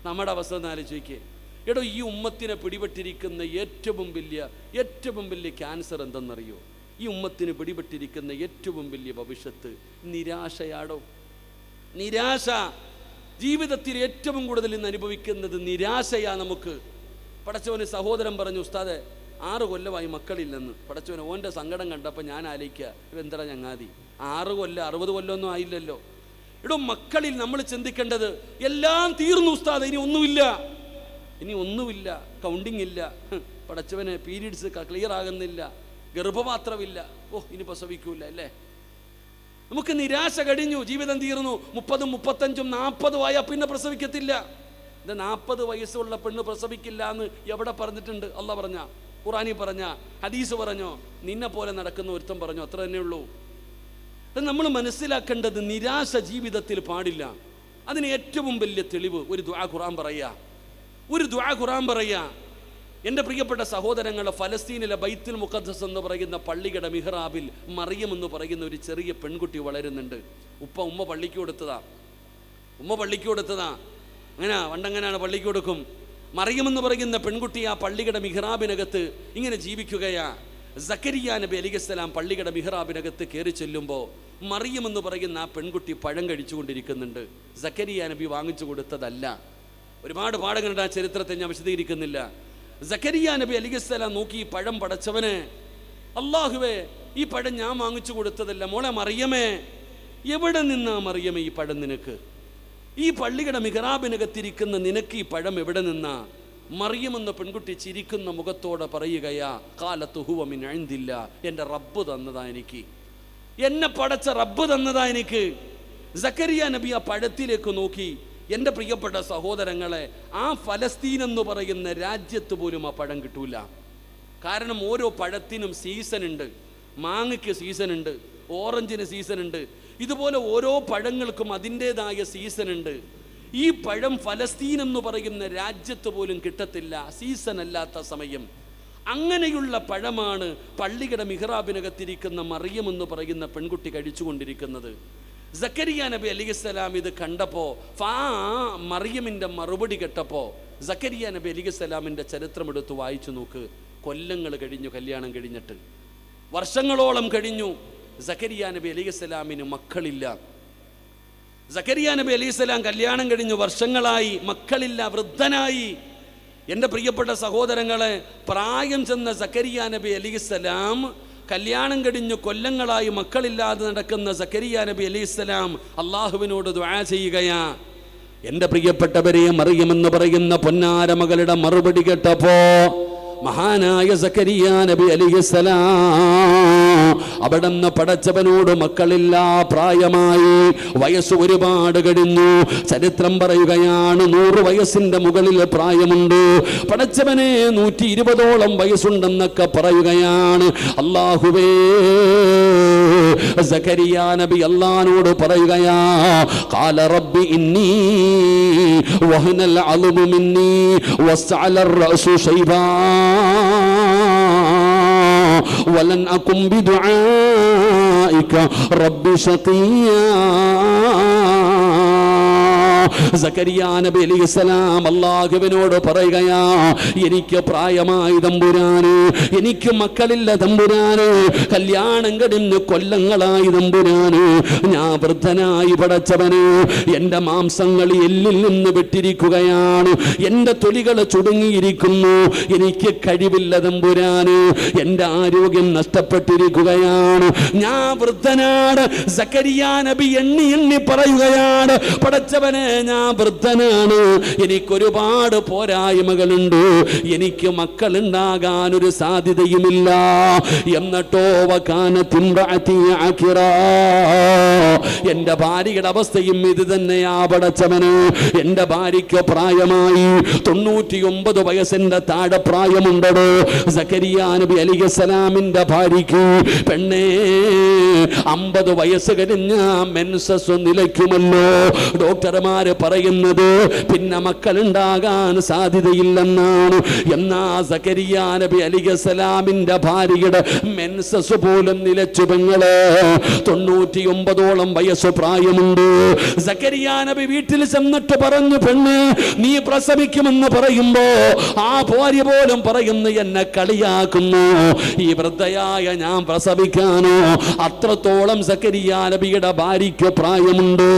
നമ്മുടെ അവസ്ഥ ഒന്ന് ആലോചിക്കേ. എടോ, ഈ ഉമ്മത്തിനെ പിടിപെട്ടിരിക്കുന്ന ഏറ്റവും വലിയ ക്യാൻസർ എന്തെന്നറിയോ? ഈ ഉമ്മത്തിന് പിടിപെട്ടിരിക്കുന്ന ഏറ്റവും വലിയ ഭവിഷ്യത്ത് നിരാശയാടോ. നിരാശ. ജീവിതത്തിൽ ഏറ്റവും കൂടുതൽ ഇന്ന് അനുഭവിക്കുന്നത് നിരാശയാ നമുക്ക്. പടച്ചവന് സഹോദരൻ പറഞ്ഞു, ഉസ്താദെ 6 കൊല്ലമായി മക്കളില്ലെന്ന്. പടച്ചവന് ഓൻ്റെ സങ്കടം കണ്ടപ്പോൾ ഞാൻ ആലോചിക്കുക, ഇതെന്താ ചങ്ങാതി, 6 കൊല്ലം 60 കൊല്ലമൊന്നും ആയില്ലല്ലോ. എടോ, മക്കളിൽ നമ്മൾ ചിന്തിക്കേണ്ടത് എല്ലാം തീർന്നു ഉസ്താദ്, ഇനി ഒന്നുമില്ല, കൗണ്ടിങ് ഇല്ല, പടച്ചവന് പീരീഡ്സ് ക്ലിയർ ആകുന്നില്ല, ഗർഭപാത്രമില്ല, ഇനി പ്രസവിക്കൂല അല്ലേ. നമുക്ക് നിരാശ കഴിഞ്ഞു, ജീവിതം തീർന്നു. 30, 35, 40 ആയാൽ പിന്നെ പ്രസവിക്കത്തില്ല. ഇത് 40 വയസ്സുള്ള പെണ്ണ് പ്രസവിക്കില്ല എന്ന് എവിടെ പറഞ്ഞിട്ടുണ്ട്? അല്ലാഹ് പറഞ്ഞ, ഖുർആനിൽ പറഞ്ഞ, ഹദീസ് പറഞ്ഞോ, നിന്നെ പോലെ നടക്കുന്ന ഒരുത്തൻ പറഞ്ഞു, അത്ര തന്നെ ഉള്ളൂ. നമ്മൾ മനസ്സിലാക്കേണ്ടത് നിരാശ ജീവിതത്തിൽ പാടില്ല. അതിന് ഏറ്റവും വലിയ തെളിവ് ഒരു ദുആ ഖുർആൻ പറയാ. എൻ്റെ പ്രിയപ്പെട്ട സഹോദരങ്ങളെ, ഫലസ്തീനിലെ ബൈത്തുൽ മുഖദ്ദസ് എന്ന് പറയുന്ന പള്ളിയുടെ മിഹ്റാബിൽ മറിയം എന്ന് പറയുന്ന ഒരു ചെറിയ പെൺകുട്ടി വളരുന്നുണ്ട്. ഉമ്മ പള്ളിക്ക് കൊടുത്തതാ. അങ്ങനെ പണ്ടങ്ങനെയാണ് പള്ളിക്ക് കൊടുക്കും. മറിയം എന്ന് പറയുന്ന പെൺകുട്ടി ആ പള്ളിയുടെ മിഹ്റാബിനകത്ത് ഇങ്ങനെ ജീവിക്കുകയാ. സക്കരിയ നബി അലൈഹിസ്സലാം പള്ളിയുടെ മിഹ്റാബിനകത്ത് കയറി ചെല്ലുമ്പോൾ മറിയം എന്ന് പറയുന്ന ആ പെൺകുട്ടി പഴം കഴിച്ചുകൊണ്ടിരിക്കുന്നുണ്ട്. സക്കരിയ നബി വാങ്ങിച്ചു കൊടുത്തതല്ല. ഒരുപാട് പാഠങ്ങളുണ്ട് ആ ചരിത്രത്തെ, ഞാൻ വിശദീകരിക്കുന്നില്ല. സക്കരിയ നബി അലൈഹിസ്സലാം നോക്കി, പഴം പടച്ചവനെ, അല്ലാഹുവേ, ഈ പഴം ഞാൻ വാങ്ങിച്ചു കൊടുത്തതല്ല. മോളെ മറിയമേ, എവിടെ നിന്നാ മറിയമേ ഈ പഴം നിനക്ക്? ഈ പള്ളിയുടെ മിഹ്റാബിനകത്തിരിക്കുന്ന നിനക്ക് ഈ പഴം എവിടെ നിന്നാ? മറിയം എന്ന പെൺകുട്ടി ചിരിക്കുന്ന മുഖത്തോടെ പറയുകയാ, ഖാലത്തു ഹുവ മിൻ ഇൻദില്ലാ, എൻ്റെ റബ്ബ് തന്നതാ എനിക്ക്, എന്നെ പടച്ച റബ്ബ് തന്നതാ എനിക്ക്. സക്കരിയ നബി ആ പഴത്തിലേക്ക് നോക്കി. എൻ്റെ പ്രിയപ്പെട്ട സഹോദരങ്ങളെ, ആ ഫലസ്തീൻ എന്ന് പറയുന്ന രാജ്യത്ത് പോലും ആ പഴം കിട്ടൂല. കാരണം ഓരോ പഴത്തിനും സീസൺ ഉണ്ട്. മാങ്ങയ്ക്ക് സീസൺ ഉണ്ട്, ഓറഞ്ചിന് സീസൺ ഉണ്ട്. ഇതുപോലെ ഓരോ പഴങ്ങൾക്കും അതിൻ്റെതായ സീസൺ ഉണ്ട്. ഈ പഴം ഫലസ്തീൻ എന്ന് പറയുന്ന രാജ്യത്ത് പോലും കിട്ടത്തില്ല, സീസൺ അല്ലാത്ത സമയം. അങ്ങനെയുള്ള പഴമാണ് പള്ളിയുടെ മിഹ്റാബിനകത്തിരിക്കുന്ന മറിയം എന്ന് പറയുന്ന പെൺകുട്ടി കഴിച്ചുകൊണ്ടിരിക്കുന്നത്. സക്കരിയ നബി അലൈഹിസ്സലാം ഇത് കണ്ടപ്പോൾ, മറിയമിൻ്റെ മറുപടി കേട്ടപ്പോൾ, സക്കരിയ നബി അലൈഹിസ്സലാമിൻ്റെ ചരിത്രം എടുത്ത് വായിച്ചു നോക്ക്. കൊല്ലങ്ങൾ കഴിഞ്ഞു, കല്യാണം കഴിഞ്ഞിട്ട് വർഷങ്ങളോളം കഴിഞ്ഞു. സക്കരിയ നബി അലൈഹിസ്സലാമിന് മക്കളില്ല. സക്കരിയ നബി അലൈഹിസ്സലാം കല്യാണം കഴിഞ്ഞു, വർഷങ്ങളായി, മക്കളില്ല, വൃദ്ധനായി. എൻ്റെ പ്രിയപ്പെട്ട സഹോദരങ്ങളെ, പ്രായം ചെന്ന സക്കരിയ നബി അലൈഹിസ്സലാം കല്യാണം കഴിഞ്ഞു കൊല്ലങ്ങളായി മക്കളില്ലാതെ നടക്കുന്ന സക്കരിയ നബി അലൈഹിസ്സലാം അള്ളാഹുവിനോട് ദുആ ചെയ്യുകയാ. എൻ്റെ പ്രിയപ്പെട്ടവരെ, മറിയമെന്ന് പറയുന്ന പൊന്നാര മകളുടെ മറുപടി കേട്ടപ്പോ മഹാനായ സക്കരിയ നബി അലൈഹിസ്സലാം അവിടുന്ന് പടച്ചവനോട് മക്കളില്ല, പ്രായമായി, വയസ്സ് ഒരുപാട് കഴിഞ്ഞു. ചരിത്രം പറയുകയാണ് 100 വയസ്സിന്റെ മുകളിൽ പ്രായമുണ്ട്. പടച്ചവനെ 120ഓളം വയസ്സുണ്ടെന്നൊക്കെ പറയുകയാണ്. അല്ലാഹുവേ, സക്കരിയ നബി അല്ലാഹുവോട് പറയുകയാ, ഖാല റബ്ബി ഇന്നി വഹനൽ അൽമു മിന്നി വസ്അലർ റഅസു ശൈബാ വലൻ അകും ബിദുആഇക റബ്ബി ശഖിയാ. സക്കരിയ നബി അലൈഹിസ്സലാം അല്ലാഹുവിനോട് പറയുകയാ, എനിക്ക് പ്രായമായി തമ്പുരാന്, എനിക്ക് മക്കളില്ല തമ്പുരാന്, കല്യാണം കഴിഞ്ഞ് കൊല്ലങ്ങളായി തമ്പുരാന്, ഞാൻ വൃദ്ധനായി പടച്ചവന്, എൻ്റെ മാംസങ്ങൾ എല്ലിൽ നിന്ന് വിട്ടിരിക്കുകയാണ്, എൻ്റെ തൊലികൾ ചുടുങ്ങിയിരിക്കുന്നു, എനിക്ക് കഴിവില്ല തമ്പുരാന്, എൻ്റെ ആരോഗ്യം നഷ്ടപ്പെട്ടിരിക്കുകയാണ്, ഞാൻ വൃദ്ധനാണ്. സക്കരിയ നബി എണ്ണി പറയുകയാണ്, പടച്ചവനെ, ഞാൻ വൃദ്ധനാണ്, എനിക്കൊരുപാട് പോരായ്മകളുണ്ട്, എനിക്ക് മക്കളുണ്ടാകാൻ ഒരു സാധ്യതയുമില്ല. എന്നിട്ടോ എന്റെ ഭാര്യയുടെ അവസ്ഥയും ഇത് തന്നെയാ പടച്ചവന്. എന്റെ ഭാര്യയ്ക്ക് പ്രായമായി 99 വയസ്സിന്റെ താഴെ പ്രായമുണ്ടോ. സക്കരിയ നബി അലൈഹിസ്സലാമിന്റെ ഭാര്യയ്ക്ക് പെണ്ണേ 50 വയസ്സ് കഴിഞ്ഞ മെൻസസ് നിലയ്ക്കുമല്ലോ. ഡോക്ടർമാര് പറയുന്നത് പിന്നെ മക്കളുണ്ടാകാൻ സാധ്യതയില്ലെന്നാണ്. എന്നാ സക്കരിയ നബി അലൈഹിസ്സലാമിന്റെ ഭാര്യയുടെ മെൻസസ് പോലും നിലച്ചു. പെങ്ങള് 99ഓളം വയസ്സ് പ്രായമുണ്ട്. സക്കരിയ നബി വീട്ടിൽ ചെന്നിട്ട് പറഞ്ഞു, പെണ്ണ് നീ പ്രസവിക്കുമെന്ന് പറയുമ്പോ ആ ഭാര്യ പോലും പറയുന്നു, എന്നെ കളിയാക്കുന്നു, ഈ വൃദ്ധയായ ഞാൻ പ്രസവിക്കാനോ? അത്രത്തോളം സക്കരിയ നബിയുടെ ഭാര്യയ്ക്ക് പ്രായമുണ്ട്.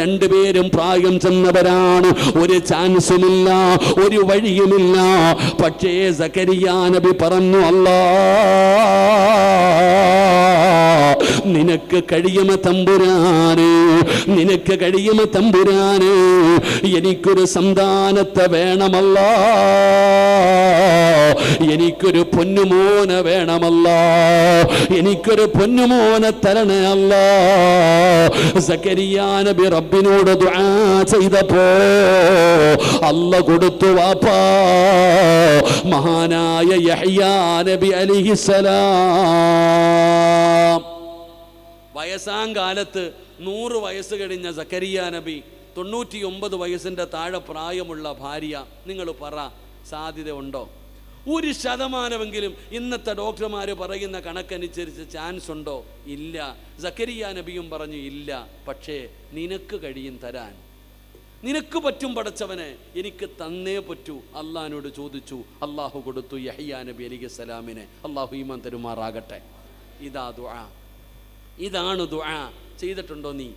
രണ്ടുപേരും പ്രായം ചെന്നവരാണ്. ഒരു ചാൻസുമില്ല, ഒരു വഴിയുമില്ല. പക്ഷേ സക്കരിയ നബി പറഞ്ഞു, അല്ലാ നിനക്ക് കഴിയുമ തമ്പുരാനെ, നിനക്ക് കഴിയുമ തമ്പുരാനെ, എനിക്കൊരു സന്താനത്തെ വേണമല്ല, എനിക്കൊരു പൊന്നുമോനെ വേണമല്ല, എനിക്കൊരു പൊന്നുമോനെ തരണേ അല്ല. സക്കരിയ നബി റബ്ബിനോട് ദുആ ചെയ്തപ്പോ അല്ല കൊടുത്തു വാപ്പാ, മഹാനായ യഹ്യാ നബി അലൈഹിസ്സലാം. വയസ്സാം കാലത്ത് 100 വയസ്സ് കഴിഞ്ഞ സക്കരിയ നബി, 99 വയസ്സിൻ്റെ താഴെ പ്രായമുള്ള ഭാര്യ. നിങ്ങൾ പറ, സാധ്യത ഉണ്ടോ? 1% ഇന്നത്തെ ഡോക്ടർമാർ പറയുന്ന കണക്കനുസരിച്ച് ചാൻസ് ഉണ്ടോ? ഇല്ല. സക്കരിയ നബിയും പറഞ്ഞു ഇല്ല. പക്ഷേ നിനക്ക് കഴിയും തരാൻ, നിനക്ക് പറ്റും പടച്ചവനെ, എനിക്ക് തന്നേ പറ്റൂ. അള്ളാഹിനോട് ചോദിച്ചു, അള്ളാഹു കൊടുത്തു യഹ്യാ നബി അലൈഹിസ്സലാമിനെ. അള്ളാഹു ഈമാൻ തരുമാറാകട്ടെ. ഇതാ ദുആ, ഇതാണ് ദുആ. ചെയ്തിട്ടുണ്ടോ നീ?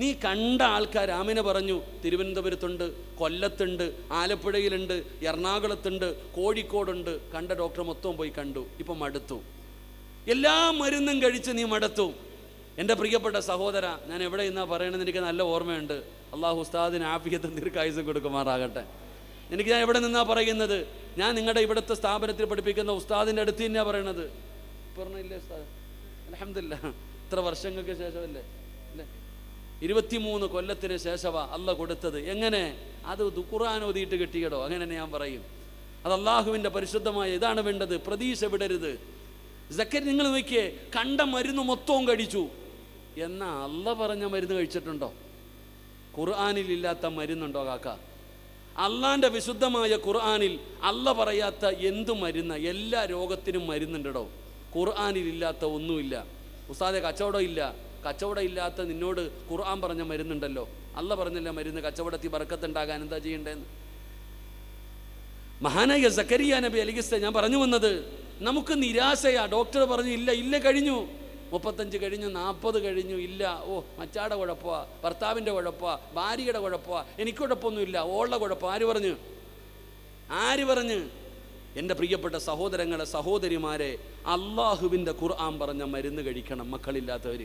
നീ കണ്ട ആൾക്കാർ ആമിന പറഞ്ഞു, തിരുവനന്തപുരത്തുണ്ട്, കൊല്ലത്തുണ്ട്, ആലപ്പുഴയിലുണ്ട്, എറണാകുളത്തുണ്ട്, കോഴിക്കോടുണ്ട്. കണ്ട ഡോക്ടർ മൊത്തം പോയി കണ്ടു. ഇപ്പം മടുത്തു, എല്ലാ മരുന്നും കഴിച്ച് നീ മടുത്തു. എൻ്റെ പ്രിയപ്പെട്ട സഹോദര, ഞാൻ എവിടെ നിന്നാ പറയണമെന്ന് എനിക്ക് നല്ല ഓർമ്മയുണ്ട്. അള്ളാഹു ഉസ്താദിന് ആഫിയത്തും ദീർഘായുസ്സും കൊടുക്കുമാറാകട്ടെ. ഞാൻ എവിടെ നിന്നാ പറയുന്നത്? ഞാൻ നിങ്ങളുടെ ഇവിടുത്തെ സ്ഥാപനത്തിൽ പഠിപ്പിക്കുന്ന ഉസ്താദിൻ്റെ അടുത്ത് തന്നെയാണ് പറയണത്. പറഞ്ഞില്ലേ ഉസ്താദ്? അൽഹംദുലില്ലാഹ്, ഇത്ര വർഷങ്ങൾക്ക് ശേഷമല്ലേ, അല്ലേ? 23 കൊല്ലത്തിന് ശേഷമാ അല്ല കൊടുത്തത്. എങ്ങനെ? അത് ഖുർആൻ ഓതിയിട്ട് കിട്ടിയടോ, അങ്ങനെ ഞാൻ പറയും. അത് അള്ളാഹുവിൻ്റെ പരിശുദ്ധമായ ഇതാണ് വേണ്ടത്. പ്രതീക്ഷ വിടരുത്. സക്കരി നിങ്ങൾ നോക്കിയേ, കണ്ട മരുന്ന് മൊത്തവും കഴിച്ചു. എന്നാ അല്ല പറഞ്ഞ മരുന്ന് കഴിച്ചിട്ടുണ്ടോ? ഖുർആനിൽ ഇല്ലാത്ത മരുന്നുണ്ടോ കാക്ക? അള്ളാൻ്റെ വിശുദ്ധമായ ഖുർആനിൽ അല്ല പറയാത്ത എന്തു മരുന്ന്? എല്ലാ രോഗത്തിനും മരുന്നുണ്ടോ? ഖുർആനിൽ ഇല്ലാത്ത ഒന്നുമില്ല. ഉസ്താദെ കച്ചവടം ഇല്ല. കച്ചവടം ഇല്ലാത്ത നിന്നോട് ഖുർആൻ പറഞ്ഞ മരുന്നുണ്ടല്ലോ. അല്ല പറഞ്ഞില്ല മരുന്ന് കച്ചവടത്തിൽ ബർക്കത്തുണ്ടാകാൻ എന്താ ചെയ്യേണ്ടതെന്ന്. മഹാനായ സക്കരിയ നബി അലൈഹിസ്സലാം, ഞാൻ പറഞ്ഞു വന്നത്, നമുക്ക് നിരാശയാ. ഡോക്ടർ പറഞ്ഞു ഇല്ല, ഇല്ല കഴിഞ്ഞു, 35 കഴിഞ്ഞു, 40 കഴിഞ്ഞു, ഇല്ല. ഓ മച്ചാടെ കുഴപ്പമാ, ഭർത്താവിൻ്റെ കുഴപ്പമാ, ഭാര്യയുടെ കുഴപ്പമാ, എനിക്ക് കുഴപ്പമൊന്നുമില്ല, ഓളുടെ കുഴപ്പം. ആര് പറഞ്ഞു? ആര് പറഞ്ഞ്? എൻ്റെ പ്രിയപ്പെട്ട സഹോദരങ്ങളെ, സഹോദരിമാരെ, അള്ളാഹുവിൻ്റെ ഖുർആൻ പറഞ്ഞ മരുന്ന് കഴിക്കണം. മക്കളില്ലാത്തവർ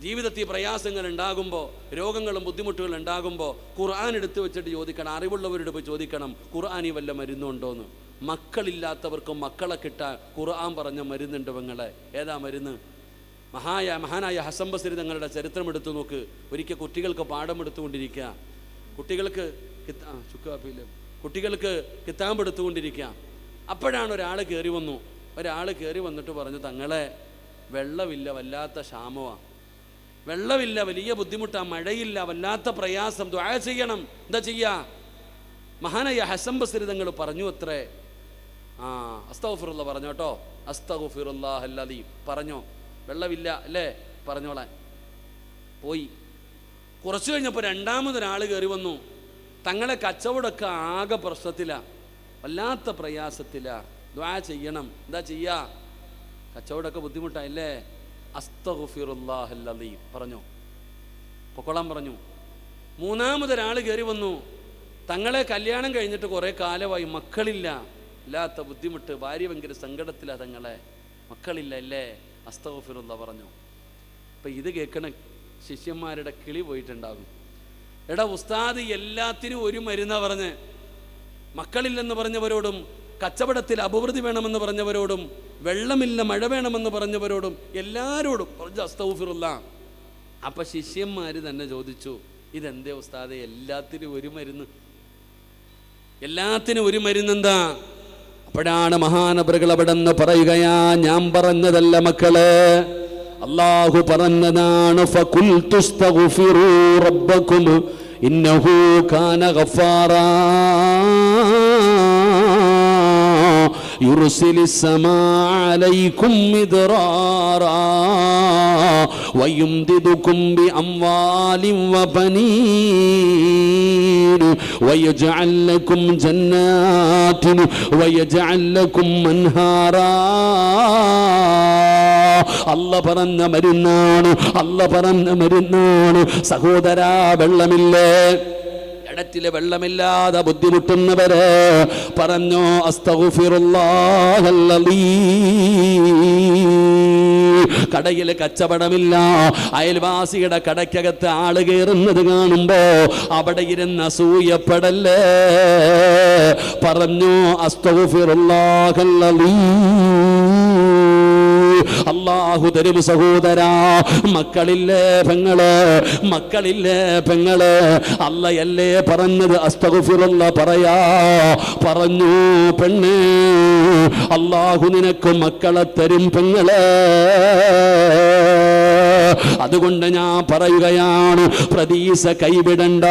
ജീവിതത്തിൽ പ്രയാസങ്ങൾ ഉണ്ടാകുമ്പോൾ, രോഗങ്ങളും ബുദ്ധിമുട്ടുകളും ഉണ്ടാകുമ്പോൾ ഖുർആൻ എടുത്തു വെച്ചിട്ട് ചോദിക്കണം. അറിവുള്ളവരോട് പോയി ചോദിക്കണം, ഖുർആനി വല്ല മരുന്നുണ്ടോയെന്ന്. മക്കളില്ലാത്തവർക്കും മക്കളെ കിട്ടാൻ ഖുർആൻ പറഞ്ഞ മരുന്നുണ്ട് പെങ്ങളെ. ഏതാ മരുന്ന്? മഹാനായ ഹസൻ ബസ്രി തങ്ങളുടെ ചരിത്രം എടുത്തു നോക്ക്. ഒരിക്കൽ കുട്ടികൾക്ക് പാഠം എടുത്തുകൊണ്ടിരിക്കുക, കുട്ടികൾക്ക് കിതാബ് എടുത്തുകൊണ്ടിരിക്കുക. അപ്പോഴാണ് ഒരാൾ കയറി വന്നു. ഒരാൾ കയറി വന്നിട്ട് പറഞ്ഞു, തങ്ങളെ വെള്ളമില്ല, വല്ലാത്ത ക്ഷാമമാണ്, വെള്ളമില്ല, വലിയ ബുദ്ധിമുട്ടാണ്, മഴയില്ല, വല്ലാത്ത പ്രയാസം, ദുആ ചെയ്യണം, എന്താ ചെയ്യാ? മഹാനായ ഹസൻ ബസ്രി തങ്ങൾ പറഞ്ഞു അത്രേ. അസ്തഗ്ഫിറുല്ലാഹ് പറഞ്ഞു കേട്ടോ, അസ്തഗ്ഫിറുല്ലാഹൽ അലീം പറഞ്ഞോ. വെള്ളമില്ല അല്ലേ, പറഞ്ഞോളാൻ പോയി. കുറച്ച് കഴിഞ്ഞപ്പോൾ രണ്ടാമതൊരാൾ കയറി വന്നു. തങ്ങളെ കച്ചവടമൊക്കെ ആകെ പ്രശ്നത്തിലാണ്, വല്ലാത്ത പ്രയാസത്തിലാണ്, ദുആ ചെയ്യണം, എന്താ ചെയ്യാ? കച്ചവടമൊക്കെ ബുദ്ധിമുട്ടായില്ലേ, അസ്തഗ്ഫിറുല്ലാഹൽ അലീം പറഞ്ഞോ, പൊക്കോളാൻ പറഞ്ഞു. മൂന്നാമതൊരാൾ കയറി വന്നു. തങ്ങളെ കല്യാണം കഴിഞ്ഞിട്ട് കുറേ കാലമായി, മക്കളില്ല, ഇല്ലാത്ത ബുദ്ധിമുട്ട്, ഭാര്യ ഭയങ്കര സങ്കടത്തിലാണ്, തങ്ങളെ മക്കളില്ല അല്ലേ, അസ്തഗ്ഫിറുല്ലാഹ് പറഞ്ഞു. അപ്പം ഇത് കേൾക്കണ ശിഷ്യന്മാരുടെ കിളി പോയിട്ടുണ്ടാകും. എടാ ഉസ്താദ് എല്ലാത്തിനും ഒരു മരുന്നാ പറഞ്ഞ്. മക്കളില്ലെന്ന് പറഞ്ഞവരോടും, കച്ചവടത്തിൽ അഭിവൃദ്ധി വേണമെന്ന് പറഞ്ഞവരോടും, വെള്ളമില്ല മഴ വേണമെന്ന് പറഞ്ഞവരോടും എല്ലാവരോടും പറഞ്ഞു അസ്തഗ്ഫിറുല്ലാഹ്. അപ്പം ശിഷ്യന്മാർ തന്നെ ചോദിച്ചു, ഇതെന്തേ ഉസ്താദെ എല്ലാത്തിനും ഒരു മരുന്ന്, എല്ലാത്തിനും ഒരു മരുന്നെന്താ? അപ്പോഴാണ് മഹാനബറുകൾ അവിടെ നിന്ന് പറയുകയാ, ഞാൻ പറഞ്ഞതല്ല മക്കളെ, അല്ലാഹു പറഞ്ഞതാണ്. ഫഖുൽതു അസ്തഗ്ഫിറൂ റബ്ബക്കും ഇന്നഹു കാന ഗഫാറാ യുർസിലിസ് സമാഅ അലൈക്കും മിദ്റാറാ വയുംദിദുകും ബിഅംവാലിൻ വബനീൻ വയജ്അൽ ലക്കും ജന്നാത്തിൻ വയജ്അൽ ലക്കും അൻഹാറാ. അല്ല പറഞ്ഞ മരുന്നാണ്, അല്ല പറഞ്ഞ മരുന്നാണ്. സഹോദരാ, വെള്ളമില്ലേ? കിണറ്റിലെ വെള്ളമില്ലാതെ ബുദ്ധിമുട്ടുന്നവര് പറഞ്ഞോ അസ്തഗ്ഫിറുല്ലാഹല്ലദീ. കടയിൽ കച്ചവടമില്ല, അയൽവാസിയുടെ കടയ്ക്കകത്ത് ആള് കയറുന്നത് കാണുമ്പോ അവിടെ ഇരുന്ന് അസൂയപ്പെടല്ലേ. പറഞ്ഞു അസ്തഗ്ഫിറുല്ലാഹല്ലദീ. അല്ലാഹു തരും സഹോദരാ. മക്കളില്ലേ പെങ്ങള്, മക്കളില്ലേ പെങ്ങള്, അല്ലയല്ലേ പറഞ്ഞത് അസ്തഗ്ഫിറുല്ലാഹ് പറയാ. പറഞ്ഞു പെണ്ണേ, അല്ലാഹു നിനക്ക് മക്കളെ തരും പെങ്ങളെ. അതുകൊണ്ട് ഞാൻ പറയുകയാണ്, പ്രതീക്ഷ കൈവിടണ്ട.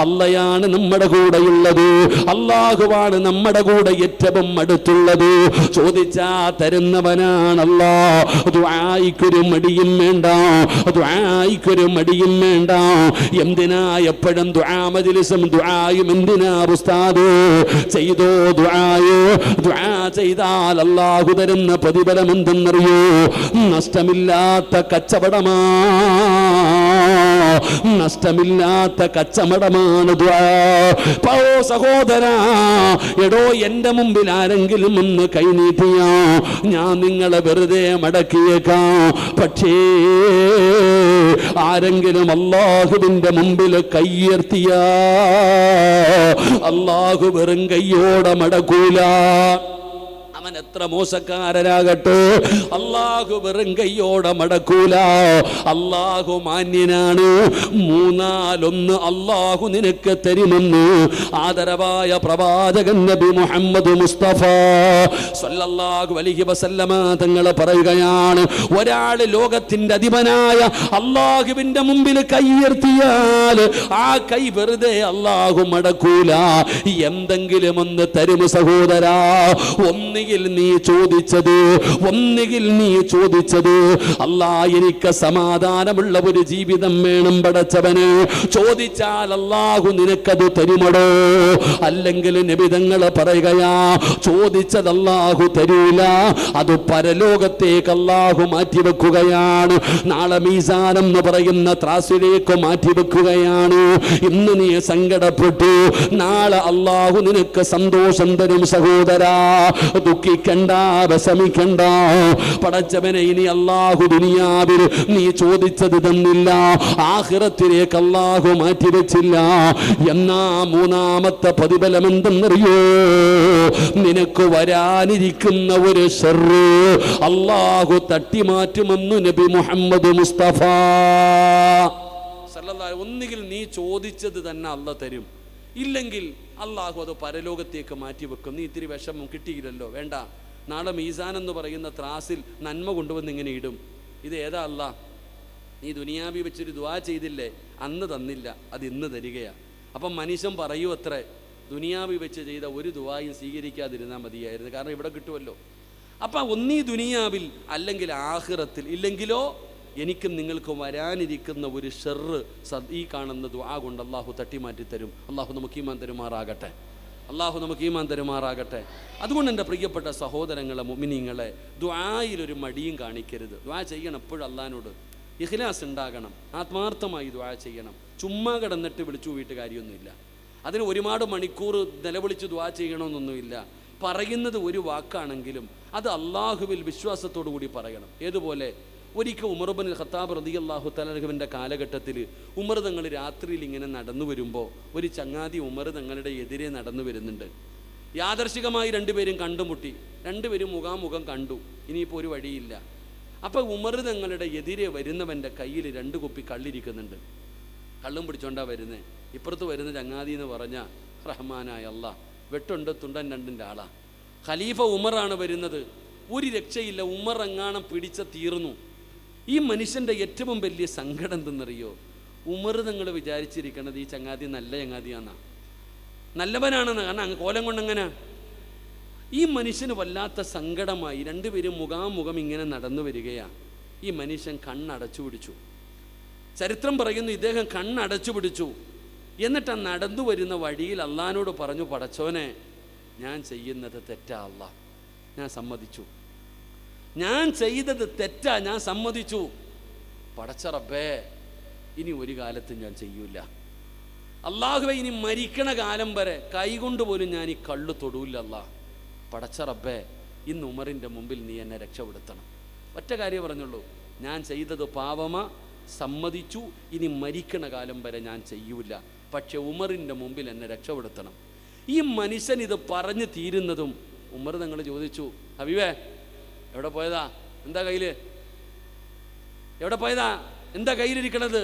അല്ലയാണ് നമ്മുടെ കൂടെയുള്ളത്, അല്ലാഹുവാണ് നമ്മുടെ കൂടെ ഏറ്റവും അടുത്തുള്ളത്. ചോദിച്ചാ തരുന്നവനാണ് അല്ലാ. ദുആയിക്കൊരു മടിയും വേണ്ട, ദുആയിക്കൊരു മടിയും വേണ്ട. എന്തിനാ എപ്പോഴും ദുആ മജ്ലിസും ദുആയും എന്തിനാ ഉസ്താദ്? ചെയ്തോ ദുആയോ. ദുആ ചെയ്താൽ അല്ലാഹു തരുന്ന പ്രതിഫലം എന്തെന്നറിയോ? നഷ്ടമില്ലാത്ത കച്ചവടമാ, നഷ്ടമില്ലാത്ത കച്ചവടമാണ് ദുആ. പോ സഹോദരാ, എടോ എന്റെ മുമ്പിൽ ആരെങ്കിലും ഒന്ന് കൈനീട്ടിയാ ഞാൻ നിങ്ങളെ വെറുതെ മടക്കിയേക്കാം. പക്ഷേ ആരെങ്കിലും അല്ലാഹുവിന്റെ മുമ്പിൽ കൈയുയർത്തിയ അല്ലാഹു വെറും കൈയോടെ മടക്കൂല. അവൻ എത്ര മോശക്കാരനാകട്ടെ, അല്ലാഹു വെറും കൈയോടെ മടക്കൂല. അല്ലാഹു മാന്യനാണ്. 3-1 അല്ലാഹു നിനക്ക് തരുമെന്ന് ആദരവായ പ്രവാചകൻ നബി മുഹമ്മദ് മുസ്തഫ സല്ലല്ലാഹു അലൈഹി വസല്ലമ തങ്ങൾ പറയുകയാണ്, ഒരാൾ ലോകത്തിന്റെ അധിപനായ അല്ലാഹുവിന്റെ മുമ്പിൽ കൈയുയർത്തിയാൽ ആ കൈ വെറുതെ അല്ലാഹു മടക്കൂല. എന്തെങ്കിലും ഒന്ന് തരും സഹോദരാ. ഒന്നുകിൽ നീ ചോദിച്ചത്, ഒന്നുകിൽ നീ ചോദിച്ചത് അല്ലാ എനിക്ക് സമാധാനമുള്ള ഒരു ജീവിതം വേണം പടച്ചവന്. ചോദിച്ചാൽ അല്ലാഹു നിനക്കത് തരുമടോ. അല്ലെങ്കിൽ നബി തങ്ങൾ പറയുകയാ, ചോദിച്ചത് അല്ലാഹു തരൂല, അത് പരലോകത്തേക്ക് അല്ലാഹു മാറ്റിവെക്കുകയാണ്. നാളെ മീസാൻ എന്ന് പറയുന്ന ത്രാസിലേക്ക് മാറ്റിവെക്കുകയാണ്. ഇന്ന് നീ സങ്കടപ്പെട്ടു, നാളെ അല്ലാഹു നിനക്ക് സന്തോഷം തരും സഹോദരാ. ദുഃഖിക്കണ്ട, വിഷമിക്കണ്ട. പടച്ചവനെ ഇനി അല്ലാഹു ദുനിയാവിൽ നീ ചോദിച്ചത് തന്നില്ല, ആഖിറത്തിലേക്ക് അല്ലാഹു മാറ്റിവെച്ചില്ല. എന്നാ 3-ാമത്തെ പ്രതിഫലം എന്തെന്നറിയോ? നിനക്ക് വരാനിരിക്കുന്ന ഒരു ശർറ് അല്ലാഹു തട്ടിമാറ്റുമെന്ന് നബി മുഹമ്മദ് മുസ്തഫ സല്ലല്ലാഹു. ഒന്നുകിൽ നീ ചോദിച്ചത് തന്നെ അല്ല തരും, ഇല്ലെങ്കിൽ അല്ലാഹു അത് പരലോകത്തേക്ക് മാറ്റിവെക്കും. നീ ഇത്തിരി വിഷമം കിട്ടിയില്ലല്ലോ, വേണ്ട, നാളെ മീസാൻ എന്ന് പറയുന്ന ത്രാസിൽ നന്മ കൊണ്ടുവന്ന് ഇങ്ങനെ ഇടും. ഇത് ഏതാ അല്ലാ? നീ ദുനിയാവി വെച്ചൊരു ദുആ ചെയ്തില്ലേ, അന്ന് തന്നില്ല, അത് ഇന്ന് തരികയാണ്. അപ്പം മനുഷ്യൻ പറയൂ അത്രേ, ദുനിയാവി വെച്ച് ചെയ്ത ഒരു ദുആയും സ്വീകരിക്കാതിരുന്നാൽ മതിയായിരുന്നു, കാരണം ഇവിടെ കിട്ടുമല്ലോ. അപ്പം ഒന്നീ ദുനിയാവിൽ അല്ലെങ്കിൽ ആഖിറത്തിൽ, ഇല്ലെങ്കിലോ എനിക്കും നിങ്ങൾക്കും വരാനിരിക്കുന്ന ഒരു ഷർറ് ഈ കാണുന്ന ദുആ കൊണ്ട് അല്ലാഹു തട്ടിമാറ്റി തരും. അല്ലാഹു നമുക്ക് ഈമാൻ തരുമാറാകട്ടെ, അല്ലാഹു നമുക്ക് ഈമാൻ തരുമാറാകട്ടെ. അതുകൊണ്ട് എൻ്റെ പ്രിയപ്പെട്ട സഹോദരങ്ങളെ, മുഅ്മിനീങ്ങളെ, ദുആയിലൊരു മടിയും കാണിക്കരുത്. ദുആ ചെയ്യണം എപ്പോഴും അല്ലാഹുവിനോട്, ഇഖ്ലാസ് ഉണ്ടാകണം, ആത്മാർത്ഥമായി ദുആ ചെയ്യണം. ചുമ്മാ കിടന്നിട്ട് വിളിച്ചു പോയിട്ട് കാര്യമൊന്നുമില്ല. അതിന് ഒരുപാട് മണിക്കൂർ നിലവിളിച്ച് ദുആ ചെയ്യണമെന്നൊന്നുമില്ല. പറയുന്നത് ഒരു വാക്കാണെങ്കിലും അത് അല്ലാഹുവിൽ വിശ്വാസത്തോടു കൂടി പറയണം. ഏതുപോലെ ഒരിക്കൽ ഉമർ ഇബ്നുൽ ഖത്താബ് റളിയല്ലാഹു തആല അൻഹുവിൻ്റെ കാലഘട്ടത്തിൽ ഉമർ തങ്ങൾ രാത്രിയിൽ ഇങ്ങനെ നടന്നു വരുമ്പോൾ ഒരു ചങ്ങാതി ഉമർ തങ്ങളുടെ എതിരെ നടന്നു വരുന്നുണ്ട്. യാദർശികമായി രണ്ടുപേരും കണ്ടുമുട്ടി, രണ്ടുപേരും മുഖാമുഖം കണ്ടു. ഇനിയിപ്പോൾ ഒരു വഴിയില്ല. അപ്പോൾ ഉമർ തങ്ങളുടെ എതിരെ വരുന്നവൻ്റെ കയ്യിൽ 2 കുപ്പി കള്ളിരിക്കുന്നുണ്ട്. കള്ളും പിടിച്ചോണ്ടാ വരുന്നത്. ഇപ്പുറത്ത് വരുന്ന ചങ്ങാതി എന്ന് പറഞ്ഞാൽ റഹ്മാനായ അല്ലാഹ്, വെട്ടുണ്ട് തുണ്ടൻ രണ്ടിൻ്റെ ആളാ. ഖലീഫ ഉമറാണ് വരുന്നത്. ഒരു രക്ഷയില്ല, ഉമർ എങ്ങാണം പിടിച്ച തീർന്നു. ഈ മനുഷ്യൻ്റെ ഏറ്റവും വലിയ സങ്കടം എന്തെന്നറിയോ? ഉമർ നിങ്ങൾ വിചാരിച്ചിരിക്കണത് ഈ ചങ്ങാതി നല്ല ചങ്ങാതിയാന്നാ, നല്ലവനാണെന്ന്. കാരണം അങ്ങ് കോലം കൊണ്ടെങ്ങനെ ഈ മനുഷ്യന് വല്ലാത്ത സങ്കടമായി. രണ്ടുപേരും മുഖാമുഖം ഇങ്ങനെ നടന്നു വരികയാണ്. ഈ മനുഷ്യൻ കണ്ണടച്ചു പിടിച്ചു. ചരിത്രം പറയുന്നു ഇദ്ദേഹം കണ്ണടച്ചു പിടിച്ചു. എന്നിട്ട് ആ നടന്നു വരുന്ന വഴിയിൽ അള്ളാഹിനോട് പറഞ്ഞു, പടച്ചോനെ ഞാൻ ചെയ്യുന്നത് തെറ്റാ അല്ലാ, ഞാൻ സമ്മതിച്ചു, ഞാൻ ചെയ്തത് തെറ്റാ, ഞാൻ സമ്മതിച്ചു. പടച്ച റബ്ബേ ഇനി ഒരു കാലത്തും ഞാൻ ചെയ്യൂല. അള്ളാഹുവേ ഇനി മരിക്കണ കാലം വരെ കൈകൊണ്ട് പോലും ഞാൻ ഈ കള്ളു തൊടൂല്ല. അല്ലാ പടച്ച റബ്ബേ ഇന്ന് ഉമറിൻ്റെ മുമ്പിൽ നീ എന്നെ രക്ഷപ്പെടുത്തണം. ഒറ്റ കാര്യം പറഞ്ഞുള്ളൂ, ഞാൻ ചെയ്തത് പാവമാ, സമ്മതിച്ചു, ഇനി മരിക്കണ കാലം വരെ ഞാൻ ചെയ്യൂല, പക്ഷെ ഉമറിൻ്റെ മുമ്പിൽ എന്നെ രക്ഷപ്പെടുത്തണം. ഈ മനുഷ്യൻ ഇത് പറഞ്ഞു തീരുന്നതും ഉമർ തങ്ങൾ ചോദിച്ചു, ഹബീബേ എവിടെ പോയതാ, എന്താ കയ്യിൽ, എവിടെ പോയതാ, എന്താ കയ്യിലിരിക്കണത്?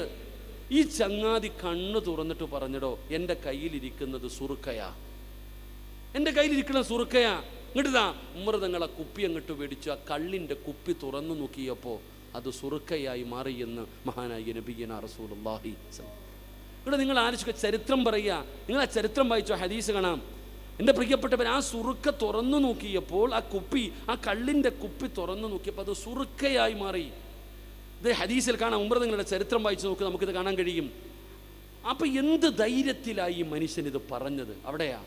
ഈ ചങ്ങാതി കണ്ണ് തുറന്നിട്ട് പറഞ്ഞടോ, എൻ്റെ കയ്യിലിരിക്കുന്നത് സുറുക്കയാ, എൻ്റെ കയ്യിലിരിക്കുന്നത് സുറുക്കയാ. ഇങ്ങോട്ടാ ഉമർ തങ്ങളെ കുപ്പി അങ്ങോട്ട് മേടിച്ചു. ആ കള്ളിൻ്റെ കുപ്പി തുറന്നു നോക്കിയപ്പോൾ അത് സുറുക്കയായി മാറിയെന്ന് മഹാനായ നബിയ്യനാ റസൂലുള്ളാഹി. ഇവിടെ നിങ്ങൾ ആലോചിക്കുക, ചരിത്രം പറയുക, നിങ്ങൾ ആ ചരിത്രം വായിച്ചോ, ഹദീസ് കാണാം. എൻ്റെ പ്രിയപ്പെട്ടവർ, ആ സുറുക്ക തുറന്നു നോക്കിയപ്പോൾ ആ കുപ്പി, ആ കള്ളിൻ്റെ കുപ്പി തുറന്നു നോക്കിയപ്പോൾ അത് സുറുക്കയായി മാറി. ഇത് ഹദീസിൽ കാണാം. ഉമർ നിങ്ങളുടെ ചരിത്രം വായിച്ച് നോക്കുക, നമുക്കിത് കാണാൻ കഴിയും. അപ്പം എന്ത് ധൈര്യത്തിലായി ഈ മനുഷ്യൻ ഇത് പറഞ്ഞത്? അവിടെയാ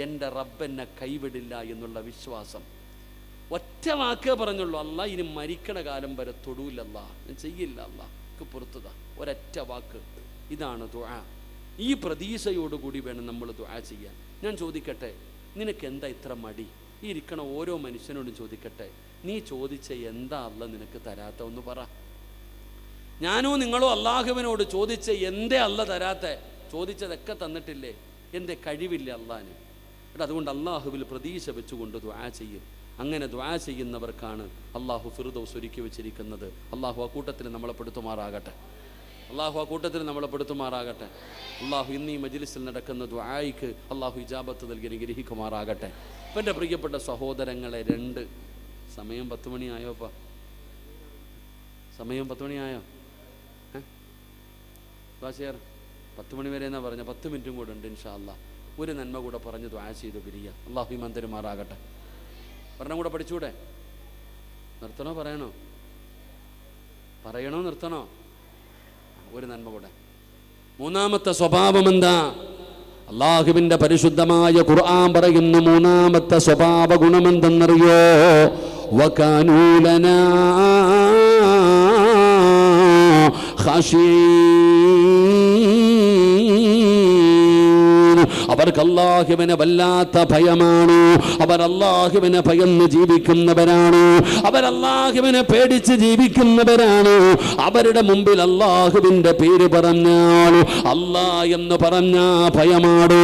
എൻ്റെ റബ്ബെന്നെ കൈവിടില്ല എന്നുള്ള വിശ്വാസം. ഒറ്റ വാക്കേ പറഞ്ഞുള്ളൂ, അല്ലാ ഇനി മരിക്കണ കാലം വരെ തൊടൂലല്ലാ, ഞാൻ ചെയ്യില്ല, അല്ലാക്ക് പുറത്തുതാ, ഒരൊറ്റ വാക്ക്. ഇതാണ് ദുആ. ഈ പ്രതീക്ഷയോടുകൂടി വേണം നമ്മൾ ദുആ ചെയ്യാൻ. ഞാൻ ചോദിക്കട്ടെ, നിനക്ക് എന്താ ഇത്ര മടി? ഈ ഇരിക്കണ ഓരോ മനുഷ്യനോടും ചോദിക്കട്ടെ, നീ ചോദിച്ച എന്താ അല്ല നിനക്ക് തരാത്ത ഒന്ന് പറ. ഞാനോ നിങ്ങളോ അള്ളാഹുവിനോട് ചോദിച്ച എന്തേ അല്ല തരാത്ത? ചോദിച്ചതൊക്കെ തന്നിട്ടില്ലേ? എൻ്റെ കഴിവില്ല അള്ളാഹിന്. അതുകൊണ്ട് അള്ളാഹുവിൽ പ്രതീക്ഷ വെച്ചുകൊണ്ട് ദുആ ചെയ്യും. അങ്ങനെ ദുആ ചെയ്യുന്നവർക്കാണ് അള്ളാഹു ഫിർദൗസ് ഒരുക്കി വെച്ചിരിക്കുന്നത്. അള്ളാഹു ആ കൂട്ടത്തിൽ നമ്മളെ പെടുത്തുമാറാകട്ടെ. അള്ളാഹു ആ കൂട്ടത്തിൽ നമ്മളെ പെടുത്തുമാറാകട്ടെ. അള്ളാഹു ഇന്ന് ഈ മജ്ലിസിൽ നടക്കുന്ന ദുആയ്ക്ക് അള്ളാഹു ഇജാബത്ത് നൽകി അനുഗ്രഹിക്കുമാറാകട്ടെ. അപ്പം എൻ്റെ പ്രിയപ്പെട്ട സഹോദരങ്ങളെ, സമയം 10 മണിയായോ? സമയം 10 മണിയായോ? ബാസിയാർ 10 മണി വരെ എന്നാ പറഞ്ഞ, 10 മിനിറ്റും കൂടെ ഉണ്ട്. ഇൻഷാ അല്ലാഹ് ഒരു നന്മ കൂടെ പറഞ്ഞ് ദുആ ചെയ്ത് പിരിയ. അള്ളാഹു ഈമാൻ തരുമാറാകട്ടെ. ഒരെണ്ണം കൂടെ പഠിച്ചൂടെ? നിർത്തണോ പറയണോ? പറയണോ നിർത്തണോ? ഒരു നന്മ കൂടെ. മൂന്നാമത്തെ സ്വഭാവം എന്താ? അള്ളാഹുവിന്റെ പരിശുദ്ധമായ ഖുർആൻ പറയുന്ന മൂന്നാമത്തെ സ്വഭാവ ഗുണമെന്തെന്നറിയോ? വകാനൂ ലനാ അവർക്ക് അല്ലാഹുവിനെ വല്ലാത്ത ഭയമാണ്. അവർ അല്ലാഹുവിനെ ഭയന്ന് ജീവിക്കുന്നവരാണ്. അവർ അല്ലാഹുവിനെ പേടിച്ച് ജീവിക്കുന്നവരാണ്. അവരുടെ മുമ്പിൽ അല്ലാഹുവിന്റെ പേര് പറഞ്ഞാൽ, അല്ലാ എന്ന് പറഞ്ഞ ഭയമാണ്,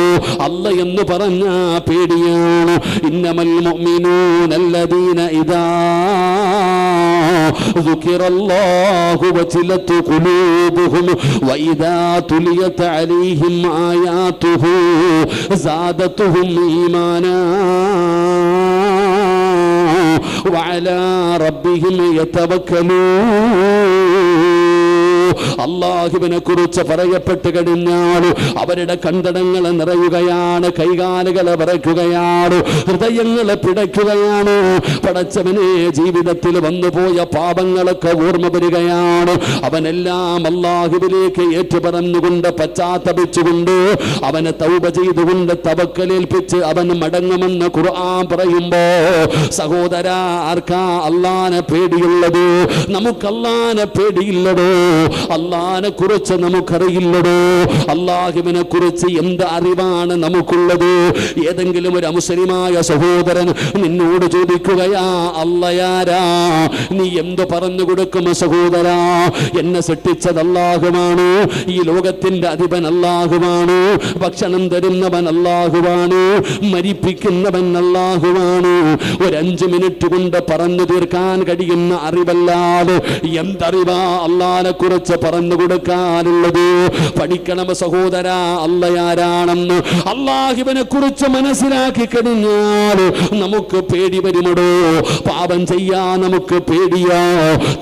അല്ല എന്ന് പറഞ്ഞ പേടിയാണ്. ഇന്നമൽ മുഅ്മിനൂനല്ലദീന ഇദാ ദുകിറല്ലാഹു വജിലത് ഖുലൂബുഹും വഇദാ തുലിയത് അലൈഹിം ആയാതുഹു زادتهم إيمانا وعلى ربهم يتوكلون. അല്ലാഹുവിനെ കുറിച്ച് പറയപ്പെട്ട് കഴിഞ്ഞാൽ അവരുടെ കണ്ടടങ്ങൾ നിറയുകയാണ്, കൈകാലുകൾ വിറയ്ക്കുകയാണ്, ഹൃദയങ്ങൾ പിടയ്ക്കുകയാണ്. പടച്ചവനെ, ജീവിതത്തിൽ വന്നുപോയ പാപങ്ങളൊക്കെ ഓർമ്മ വരികയാണ്. അവനെല്ലാം അല്ലാഹുവിലേക്ക് ഏറ്റുപറഞ്ഞുകൊണ്ട് പശ്ചാത്തപിച്ചുകൊണ്ട് അവനെ തൗബ ചെയ്തുകൊണ്ട് തവക്കലേൽപ്പിച്ച് അവൻ മടങ്ങുമെന്ന് ഖുർആൻ പറയുമ്പോ, സഹോദരാ, ആർക്കാ അല്ലാഹനെ പേടിയുള്ളത്? നമുക്ക് അല്ലാഹനെ പേടിയില്ലടോ. അല്ലാഹനെ കുറിച്ച് നമുക്കറിയില്ലടോ. അല്ലാഹുവിനെ കുറിച്ച് എന്ത് അറിവാണ് നമുക്കുള്ളത്? ഏതെങ്കിലും ഒരു അമുസ്ലിമായ സഹോദരൻ നിന്നോട് ചോദിക്കുകയാ, അല്ലായാരാ? നീ എന്ത് പറഞ്ഞു കൊടുക്കും സഹോദരാ? എന്നെ സൃഷ്ടിച്ചത് അല്ലാഹുവാണ്, ഈ ലോകത്തിന്റെ അധിപൻ അല്ലാഹുവാണ്, ഭക്ഷണം തരുന്നവൻ അല്ലാഹുവാണ്, മരിപ്പിക്കുന്നവൻ അല്ലാഹുവാണ്. ഒരു 5 മിനിറ്റ് കൊണ്ട് പറഞ്ഞു തീർക്കാൻ കഴിയുന്ന അറിവല്ലാതെ എന്തറിവാ അല്ലാഹനെ കുറിച്ച് കുറിച്ച് പറഞ്ഞു കൊടുക്കാനുള്ളത്. പഠിക്കണം സഹോദര, അള്ളയാരാണെന്ന് അല്ലാഹുവിനെ കുറിച്ച് മനസ്സിലാക്കി കഴിഞ്ഞാൽ നമുക്ക് പേടി വരുമടോ. പാപം ചെയ്യാൻ നമുക്ക് പേടിയാ,